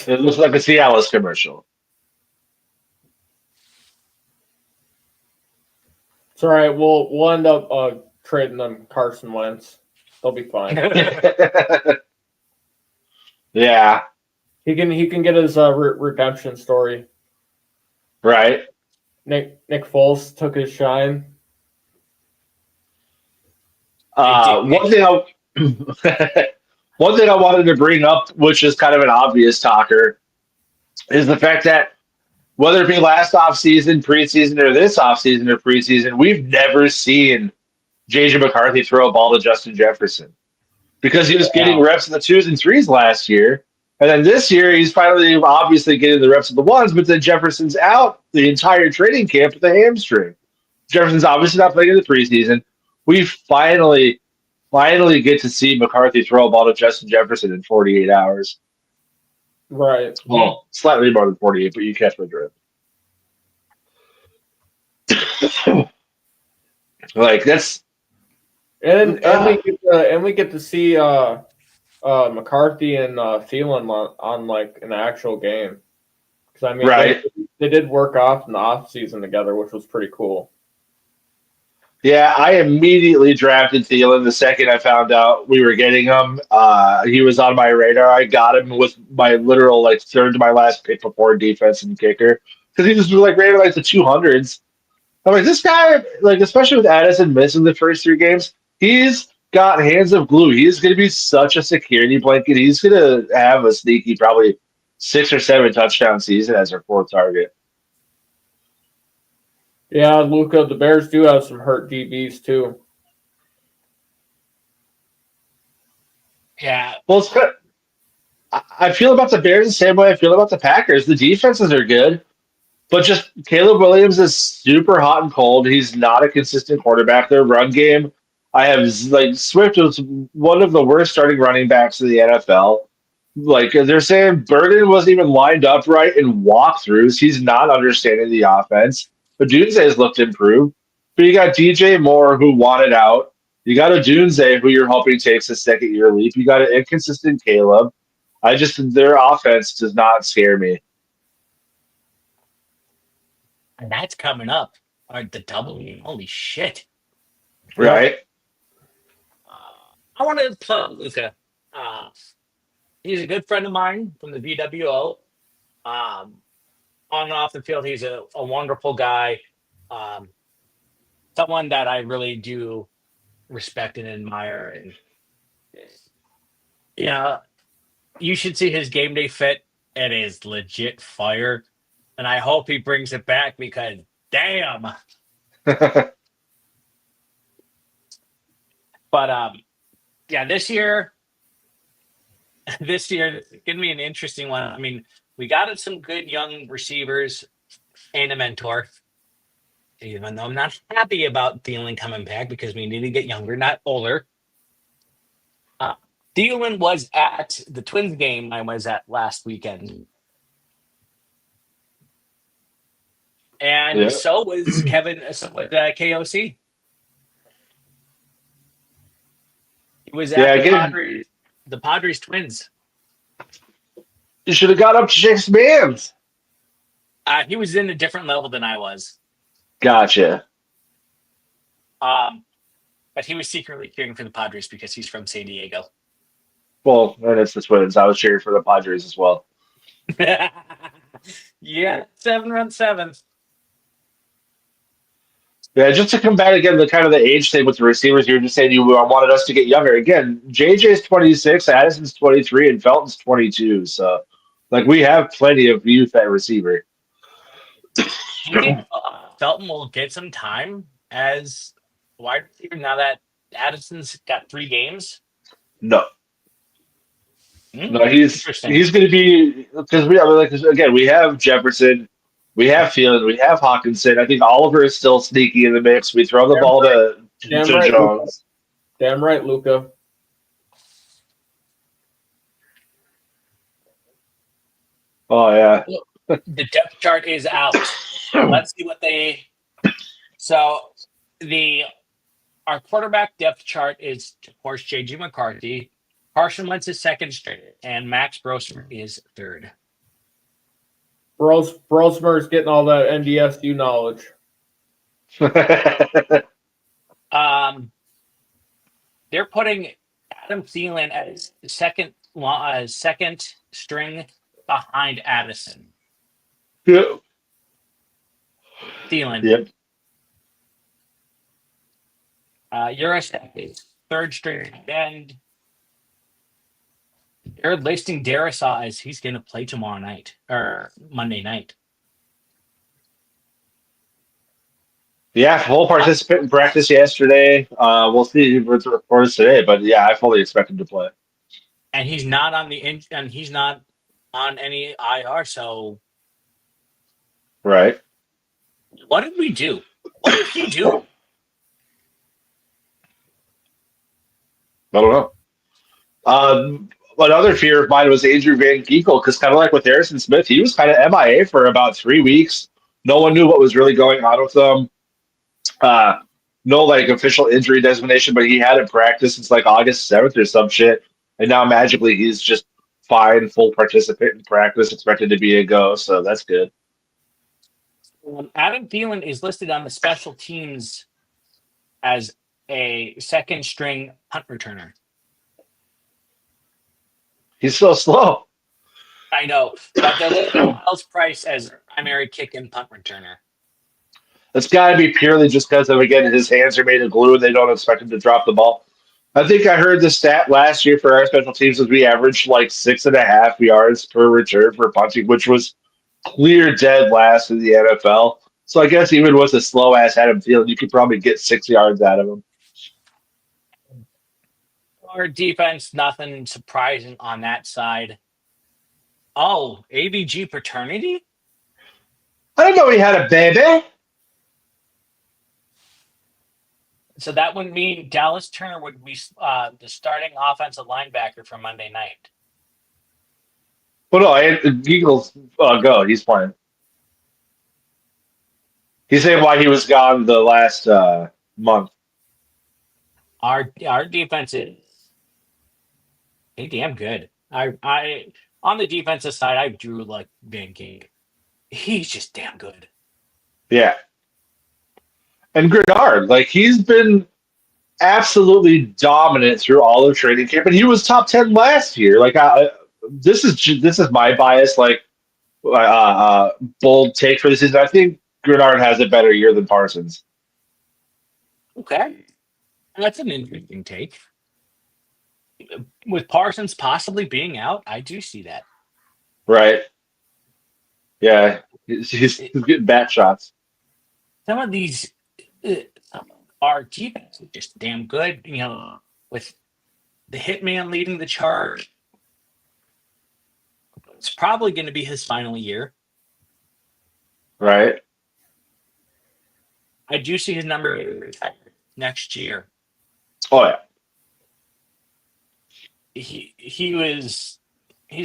It looks like a Cialis commercial. It's all right. We'll end up trading them Carson Wentz. They'll be fine. Yeah. He can get his redemption story. Right. Nick Foles took his shine. One thing I wanted to bring up, which is kind of an obvious talker, is the fact that whether it be last offseason, preseason, or this offseason or preseason, we've never seen J.J. McCarthy throw a ball to Justin Jefferson because he was getting reps in the 2s and 3s last year. And then this year, he's finally obviously getting the reps of the 1s, but then Jefferson's out the entire training camp with a hamstring. Jefferson's obviously not playing in the preseason. We finally get to see McCarthy throw a ball to Justin Jefferson in 48 hours. Right. Well, slightly more than 48, but you catch my drift. Like that's, and we get to see McCarthy and Thielen on like an actual game. Because I mean, right. they did work off in the off season together, which was pretty cool. Yeah, I immediately drafted Thielen the second I found out we were getting him. He was on my radar. I got him with my literal like third to my last pick before defense and kicker because he was like rated like the 200s. I'm like, this guy, like especially with Addison missing the first 3 games, he's got hands of glue. He's going to be such a security blanket. He's going to have a sneaky probably 6 or 7 touchdown season as our 4th target. Yeah, Luca, the Bears do have some hurt DBs too. Yeah. Well, it's good. I feel about the Bears the same way I feel about the Packers. The defenses are good, but just Caleb Williams is super hot and cold. He's not a consistent quarterback. Their run game, I have like Swift was one of the worst starting running backs in the NFL. Like they're saying, Burden wasn't even lined up right in walkthroughs. He's not understanding the offense. But Dunze has looked improved. But you got DJ Moore who wanted out. You got a Dunze who you're hoping takes a 2nd-year leap. You got an inconsistent Caleb. Their offense does not scare me. And that's coming up. The W. Holy shit. Right? I want to plug Luca. He's a good friend of mine from the VWO. On and off the field, he's a wonderful guy. Someone that I really do respect and admire. And yeah, you should see his game day fit. It is legit fire. And I hope he brings it back because damn. But yeah, this year it's gonna be an interesting one. I mean, we got some good young receivers and a mentor. Even though I'm not happy about Thielen coming back because we need to get younger, not older. Thielen was at the Twins game I was at last weekend. And so was Kevin, KOC. He was at the Padres Twins. You should have got up to shake some hands. He was in a different level than I was. Gotcha. But he was secretly cheering for the Padres because he's from San Diego. Well, and it's the Twins. I was cheering for the Padres as well. Yeah, 7-run seventh. Yeah, just to combat again the kind of the age thing with the receivers, you were just saying you wanted us to get younger. Again, JJ's 26, Addison's 23, and Felton's 22. So, like, we have plenty of youth at receiver. Do you think Felton will get some time as wide receiver now that Addison's got 3 games? No, no, Interesting. he's going to be because again we have Jefferson, we have Field, we have Hawkinson. I think Oliver is still sneaky in the mix. We throw the ball to right, Jones. Damn right, Luca. Oh yeah. The depth chart is out. Let's see what they. So our quarterback depth chart is, of course, J.G. McCarthy. Carson Wentz is second string, and Max Brosmer is third. Brosmer's getting all that NDSU knowledge. They're putting Adam Thielen as second string behind Addison. Yep. Thielen. Yep. Urasek is third string, and they're listing Darisaw as he's going to play tomorrow night or Monday night. Yeah, full participant in practice yesterday. We'll see if it's reported today, but yeah, I fully expect him to play. And he's not on and he's not on any IR. So, Right. what did we do? What did he do? I don't know. Another fear of mine was Andrew Van Ginkel, because kind of like with Harrison Smith, he was kind of MIA for about 3 weeks. No one knew what was really going on with him. No like official injury designation, but he hadn't practiced since like August 7th or some shit. And now magically he's just fine, full participant in practice, expected to be a go. So that's good. Adam Thielen is listed on the special teams as a second string punt returner. He's so slow. I know, but they're listing Miles Price as primary kick and punt returner. It's got to be purely just because of, again, his hands are made of glue and they don't expect him to drop the ball. I think I heard the stat last year for our special teams was we averaged like 6.5 yards per return for punting, which was clear dead last in the NFL. So I guess even with a slow ass Adam Thielen, you could probably get 6 yards out of him. Our defense, nothing surprising on that side. Oh, ABG paternity? I didn't know he had a baby. So that would mean Dallas Turner would be the starting offensive linebacker for Monday night. Well, no, Eagles go. He's playing. He's saying why he was gone the last month. Our defense is damn good. I on the defensive side, I drew like Van King. He's just damn good. Yeah. And Grenard, like he's been absolutely dominant through all of training camp, and he was top 10 last year. Like this is my bias, like bold take for the season. I think Grenard has a better year than Parsons. Okay, that's an interesting take. With Parsons possibly being out, I do see that. Right. Yeah, he's getting bat shots. Some of these, our defense is just damn good. You know, with the hitman leading the charge, it's probably going to be his final year. Right. I do see his number next year. Oh yeah. He's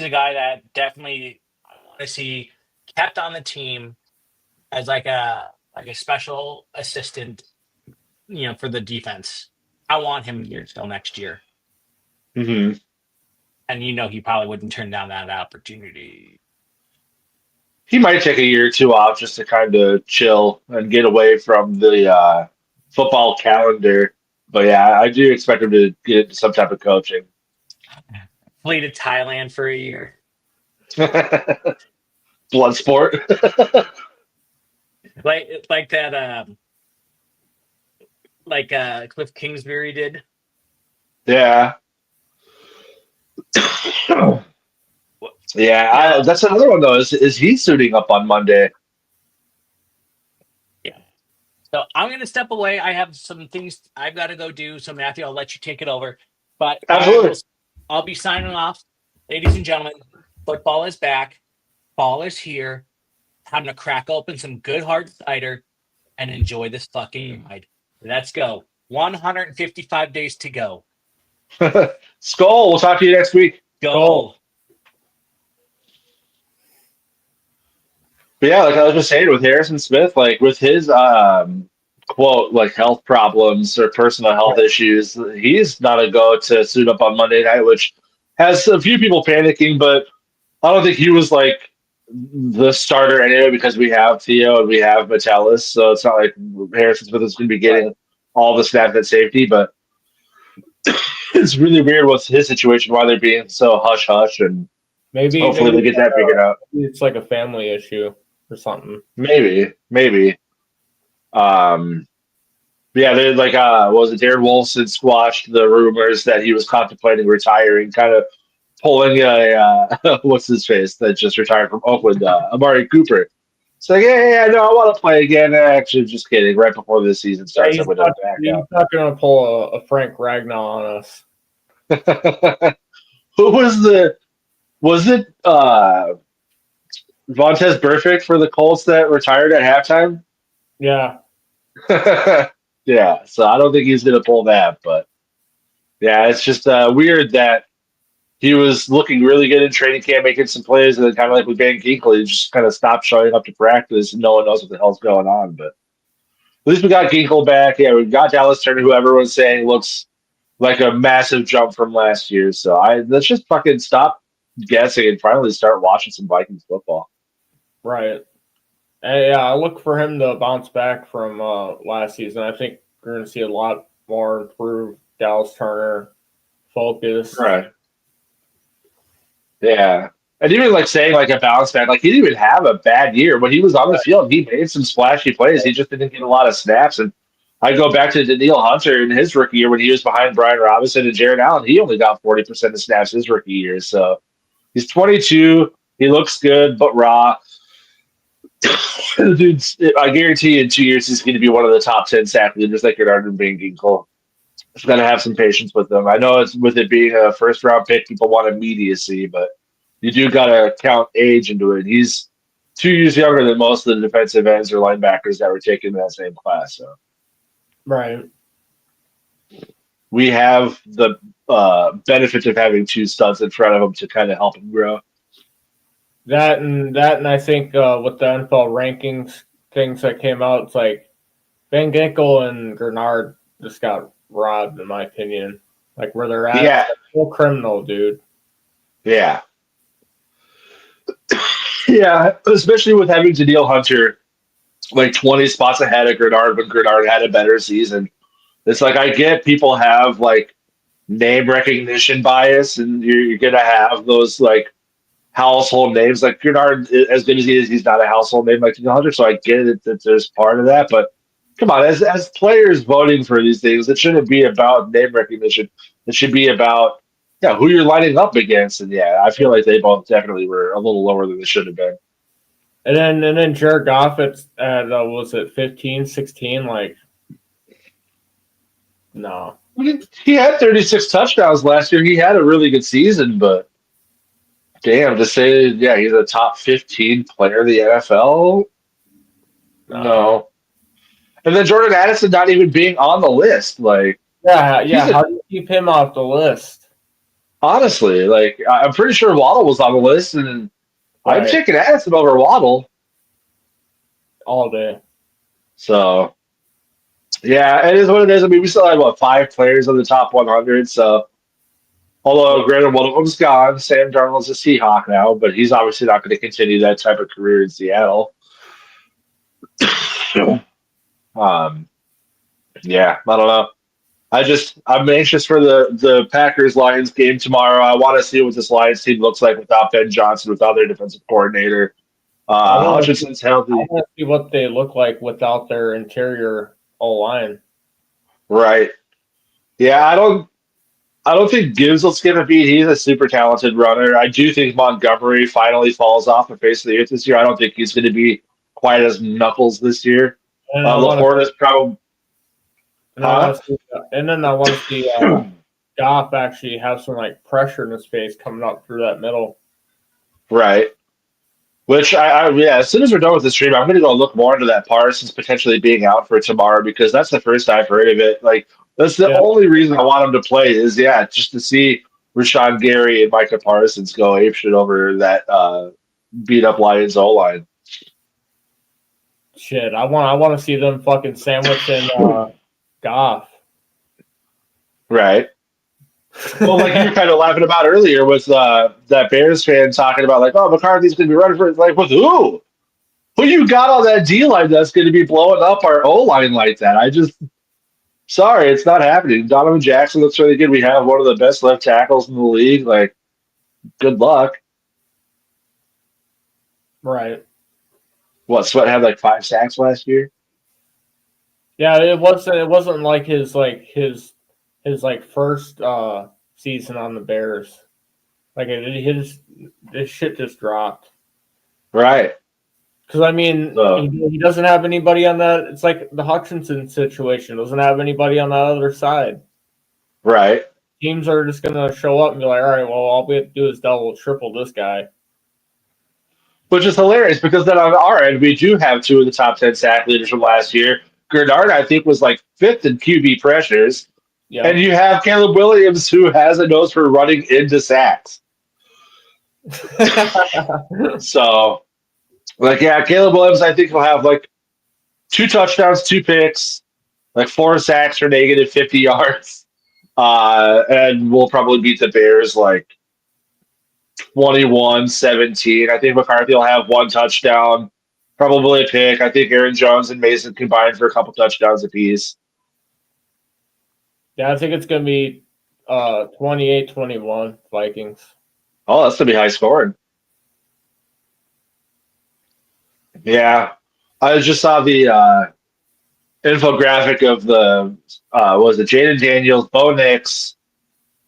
a guy that definitely I want to see kept on the team as like a special assistant, you know, for the defense. I want him here till next year. Mm-hmm. And he probably wouldn't turn down that opportunity. He might take a year or two off just to kind of chill and get away from the football calendar. But yeah, I do expect him to get into some type of coaching. Flee to Thailand for a year. Blood sport. Like that Cliff Kingsbury did. Yeah. Yeah, that's another one though. Is he suiting up on Monday? Yeah. So I'm gonna step away. I have some things I've got to go do. So Matthew, I'll let you take it over. But Absolutely. I'll be signing off, ladies and gentlemen. Football is back. Fall is here. Time to crack open some good hard cider and enjoy this fucking ride. Let's go. 155 days to go. Skull, we'll talk to you next week. Go. But yeah, like I was just saying with Harrison Smith, like with his quote, like health problems or personal health issues, he's not a go to suit up on Monday night, which has a few people panicking, but I don't think he was like the starter anyway because we have Theo and we have Metellus, so it's not like Harrison Smith is going to be getting all the snaps at safety, but it's really weird with his situation why they're being so hush hush, and hopefully we get that figured out. It's like a family issue or something. Maybe. Yeah, they're like was it Darren Wolfson squashed the rumors that he was contemplating retiring, kind of pulling a what's his face that just retired from Oakland, Amari Cooper. It's like, yeah, no, I want to play again. Actually, just kidding. Right before the season starts, He's not going to pull a Frank Ragnow on us. Who was it Vontez Burfict for the Colts that retired at halftime? Yeah. Yeah, so I don't think he's going to pull that, but yeah, it's just weird that he was looking really good in training camp, making some plays, and then kind of like with Van Ginkel, he just kind of stopped showing up to practice, and no one knows what the hell's going on. But at least we got Ginkel back. Yeah, we got Dallas Turner, who everyone's saying looks like a massive jump from last year. So let's just fucking stop guessing and finally start watching some Vikings football. Right. And yeah, I look for him to bounce back from last season. I think we're going to see a lot more improved Dallas Turner focus. Right. Yeah. And even like saying like a bounce back, like he didn't even have a bad year. When he was on the field, he made some splashy plays. He just didn't get a lot of snaps. And I go back to Daniil Hunter in his rookie year when he was behind Brian Robinson and Jared Allen. He only got 40% of snaps his rookie year. So he's 22. He looks good, but raw. Dude, I guarantee you in 2 years he's going to be one of the top 10 sack leaders like Gennard and Van Ginkel. Just got to have some patience with them. I know it's with it being a first round pick, people want immediacy, but you do got to count age into it. He's 2 years younger than most of the defensive ends or linebackers that were taken in that same class. So, right, we have the benefit of having two studs in front of him to kind of help him grow. That and I think with the NFL rankings things that came out, it's like Van Ginkel and Gennard just got robbed, in my opinion. Like where they're at, yeah, full criminal, dude. Yeah, yeah, especially with having Daniil Hunter like 20 spots ahead of Gennard when Gennard had a better season. It's like I get people have like name recognition bias, and you're gonna have those like household names. Like Gennard, as good as he is, he's not a household name like Daniil Hunter. So I get it that there's part of that, but come on, as players voting for these things, it shouldn't be about name recognition. It should be about who you're lining up against. And yeah, I feel like they both definitely were a little lower than they should have been. And then Jared Goff at was it 15, 16? Like, no. He had 36 touchdowns last year. He had a really good season, but damn, to say he's a top 15 player in the NFL, no. And then Jordan Addison not even being on the list, like how do you keep him off the list? Honestly, like I'm pretty sure Waddle was on the list, and I'm taking Addison over Waddle all day. So, yeah, it is what it is. I mean, we still have 5 players on the top 100, so Although, granted, one of them's gone. Sam Darnold's a Seahawk now, but he's obviously not going to continue that type of career in Seattle. um, yeah, I don't know. I'm anxious for the Packers Lions game tomorrow. I want to see what this Lions team looks like without Ben Johnson, without their defensive coordinator. Hutchinson's I healthy, want to see what they look like without their interior O line. right? Yeah, I don't think Gibbs will skip a beat. He's a super talented runner. I do think Montgomery finally falls off the face of the earth this year. I don't think he's going to be quite as knuckles this year. And I want Laporte is probably. and I want to see, and then I want to see Goff actually have some like pressure in his face coming up through that middle. Right. Which yeah, as soon as we're done with the stream, I'm gonna go look more into that Parsons potentially being out for tomorrow because that's the first I've heard of it. Like that's the Yeah. only reason I want him to play is just to see Rashawn Gary and Micah Parsons go apeshit over that beat up Lions O line. Shit, I want to see them fucking sandwiching Goff. Right. Well, like you were kind of laughing about earlier with that Bears fan talking about like, oh, McCarthy's gonna be running for like with who? Who you got on that D line that's gonna be blowing up our O line like that? Sorry, it's not happening. Donovan Jackson looks really good. We have one of the best left tackles in the league. Like, good luck. Right. What, Sweat had like 5 sacks last year? Yeah, it wasn't like his first season on the Bears. Like his shit just dropped. Right. Because I mean, he doesn't have anybody on that. It's like the Hutchinson situation. Doesn't have anybody on that other side. Right. Teams are just gonna show up and be like, all right, well, all we have to do is double, triple this guy. Which is hilarious because then on our end, we do have 2 of the top 10 sack leaders from last year. Grenard, I think, was like 5th in QB pressures. Yeah. And you have Caleb Williams, who has a nose for running into sacks. So, like, yeah, Caleb Williams, I think he'll have like 2 touchdowns, 2 picks, like 4 sacks for negative 50 yards. And we'll probably beat the Bears like 21-17. I think McCarthy will have 1 touchdown, probably a pick. I think Aaron Jones and Mason combined for a couple touchdowns apiece. Yeah, I think it's going to be 28-21 Vikings. Oh, that's going to be high scoring. Yeah. I just saw the infographic of the, was it Jaden Daniels, Bo Nix,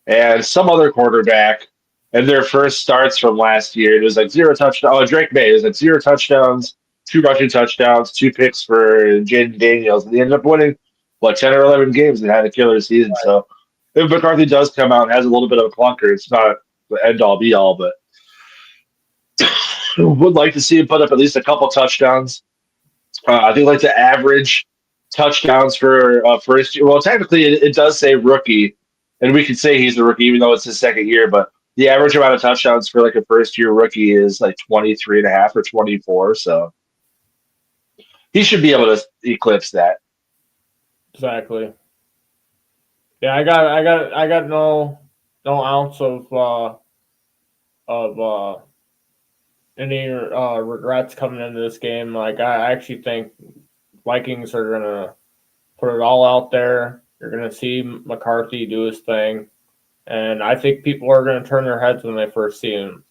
and some other quarterback, and their first starts from last year. It was like 0 touchdowns. Oh, Drake May. It was like 0 touchdowns, 2 rushing touchdowns, 2 picks for Jaden Daniels. And they ended up winning, 10 or 11 games and had a killer season. Right. So if McCarthy does come out and has a little bit of a clunker, it's not the end-all, be-all, but would like to see him put up at least a couple touchdowns. I think like the average touchdowns for first year. Well, technically it does say rookie, and we could say he's a rookie even though it's his second year, but the average amount of touchdowns for like a first-year rookie is like 23.5 or 24, so he should be able to eclipse that. Exactly. Yeah, I got no ounce of any regrets coming into this game. Like I actually think Vikings are gonna put it all out there. You're gonna see McCarthy do his thing, and I think people are gonna turn their heads when they first see him.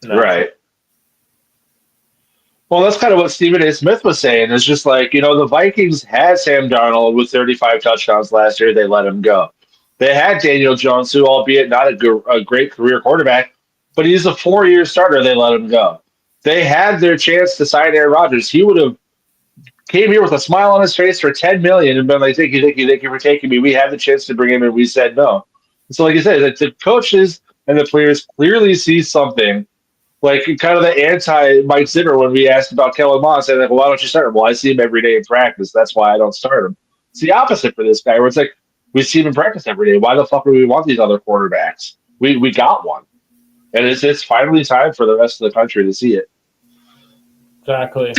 Right. Well, that's kind of what Stephen A. Smith was saying. It's just like, the Vikings had Sam Darnold with 35 touchdowns last year. They let him go. They had Daniel Jones, who, albeit not a great career quarterback, but he's a 4-year starter. They let him go. They had their chance to sign Aaron Rodgers. He would have came here with a smile on his face for $10 million and been like, thank you for taking me. We had the chance to bring him, and we said no. So, like you said, the coaches and the players clearly see something. Like kind of the anti-Mike Zimmer when we asked about Kellen Mond, saying like, well, why don't you start him? Well, I see him every day in practice. That's why I don't start him. It's the opposite for this guy, where it's like, we see him in practice every day. Why the fuck do we want these other quarterbacks? We got one. And it's finally time for the rest of the country to see it. Exactly.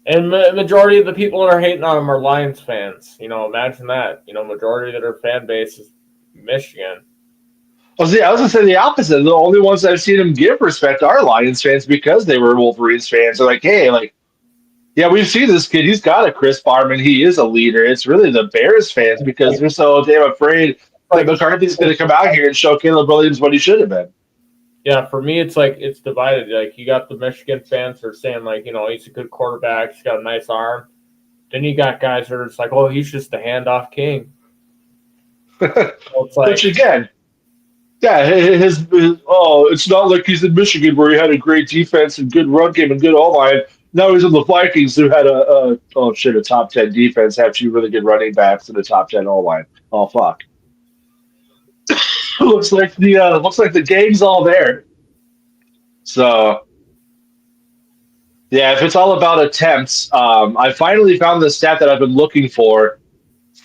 And majority of the people that are hating on him are Lions fans. Imagine that. Majority of their fan base is Michigan. I was gonna say the opposite. The only ones I've seen him give respect are Lions fans because they were Wolverines fans. They're like, hey, like, yeah, we've seen this kid. He's got a crisp arm and he is a leader. It's really the Bears fans because they're so damn afraid that McCarthy's going to come out here and show Caleb Williams what he should have been. Yeah, for me, it's like it's divided. Like you got the Michigan fans that are saying like, he's a good quarterback, he's got a nice arm. Then you got guys that are just like, oh, he's just a handoff king. So it's like, Which again, yeah, it's not like he's in Michigan where he had a great defense and good run game and good O-line. Now he's in the Vikings who had a top 10 defense, have two really good running backs and a top 10 O-line. Oh fuck. looks like the game's all there. So yeah, if it's all about attempts, I finally found the stat that I've been looking for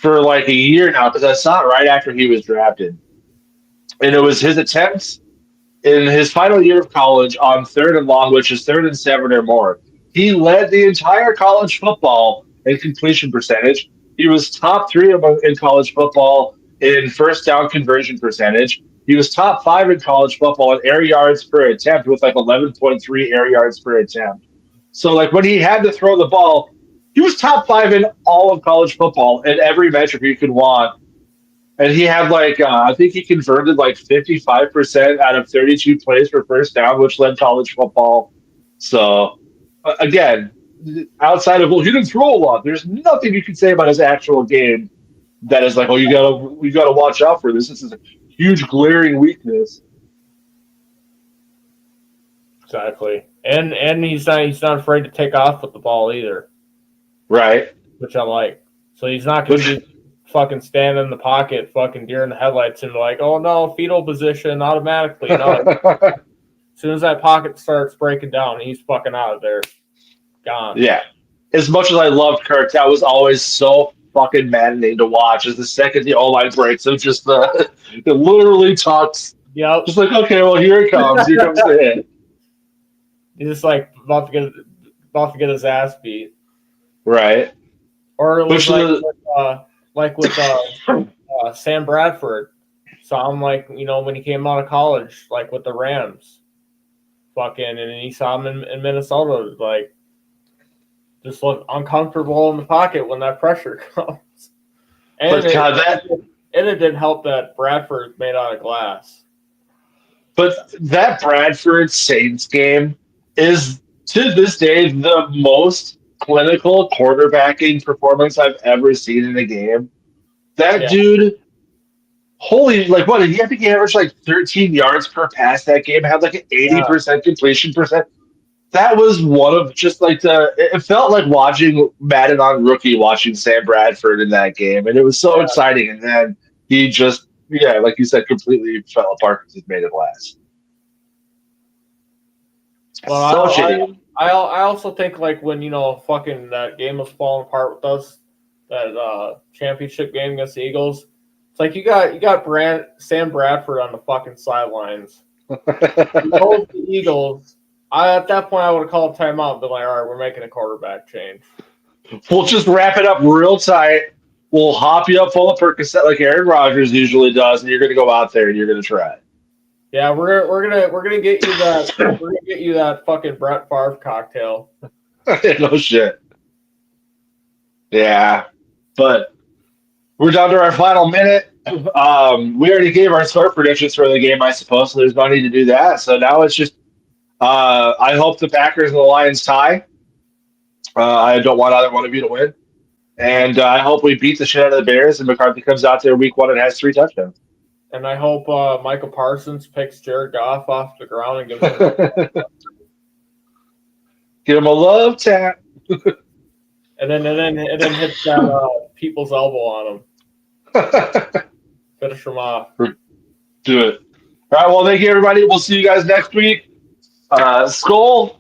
like a year now because I saw it right after he was drafted. And it was his attempts in his final year of college on 3rd and long, which is 3rd and 7 or more. He led the entire college football in completion percentage. He was top 3 in college football in first down conversion percentage. He was top 5 in college football in air yards per attempt with like 11.3 air yards per attempt. So like when he had to throw the ball, he was top 5 in all of college football in every metric you could want. And he had I think he converted like 55% out of 32 plays for first down, which led college football. So again, outside of, he didn't throw a lot. There's nothing you can say about his actual game that is like, you gotta watch out for this. This is a huge glaring weakness. exactly. And he's not afraid to take off with the ball either. Right. Which I like. So he's not going to be fucking standing in the pocket, fucking deer in the headlights, and like, oh no, fetal position automatically. No. As soon as that pocket starts breaking down, he's fucking out of there. Gone. Yeah. As much as I loved Kirk, that was always so fucking maddening to watch. As the second the O-line breaks, it just it literally talks. Yep. Just like, okay, well, here it comes. Here comes the hit. He's just like about to get his ass beat. Right. Or it was with Sam Bradford. So I'm like, when he came out of college, like with the Rams, and he saw him in Minnesota, like just look uncomfortable in the pocket when that pressure comes. And it didn't help that Bradford made out of glass. But that Bradford Saints game is to this day the most clinical quarterbacking performance I've ever seen in a game. That dude, I think he averaged like 13 yards per pass that game, had like an 80% completion percent. That was one of just like it felt like watching Madden on Rookie, watching Sam Bradford in that game. And it was so exciting. And then he just, like you said, completely fell apart because he's made of glass. Well, I also think like when fucking that game was falling apart with us, that championship game against the Eagles, it's like you got Sam Bradford on the fucking sidelines. The Eagles. At that point I would have called timeout and been like, all right, we're making a quarterback change. We'll just wrap it up real tight. We'll hop you up full of Percocet like Aaron Rodgers usually does, and you're gonna go out there and you're gonna try it. Yeah, we're gonna get you that that fucking Brett Favre cocktail. No shit. Yeah, but we're down to our final minute. We already gave our score predictions for the game, I suppose. So there's no need to do that. So now it's just. I hope the Packers and the Lions tie. I don't want either one of you to win, and I hope we beat the shit out of the Bears and McCarthy comes out there week 1 and has 3 touchdowns. And I hope Michael Parsons picks Jared Goff off the ground and gives him give him a love tap, and then hits that people's elbow on him. Finish him off. Do it. All right. Well, thank you, everybody. We'll see you guys next week. Skol.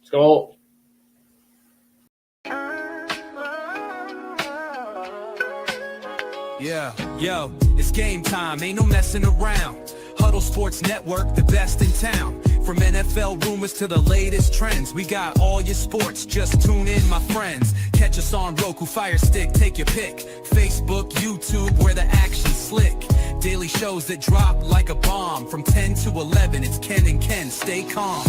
Skol. Yeah, yo, it's game time, ain't no messing around. Huddle Sports Network, the best in town. From NFL rumors to the latest trends, we got all your sports, just tune in, my friends. Catch us on Roku, Fire Stick, take your pick. Facebook, YouTube, where the action's slick. Daily shows that drop like a bomb. From 10 to 11, it's Ken and Ken, stay calm.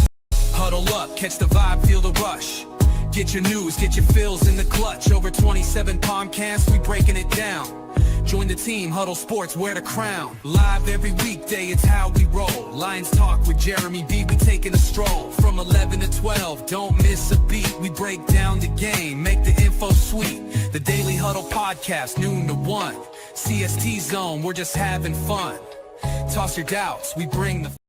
Huddle up, catch the vibe, feel the rush. Get your news, get your fills in the clutch. Over 27 podcasts, we breaking it down. Join the team, Huddle Sports, wear the crown. Live every weekday, it's how we roll. Lions Talk with Jeremy B, we taking a stroll. From 11 to 12, don't miss a beat. We break down the game, make the info sweet. The Daily Huddle Podcast, noon to 1. CST Zone, we're just having fun. Toss your doubts, we bring the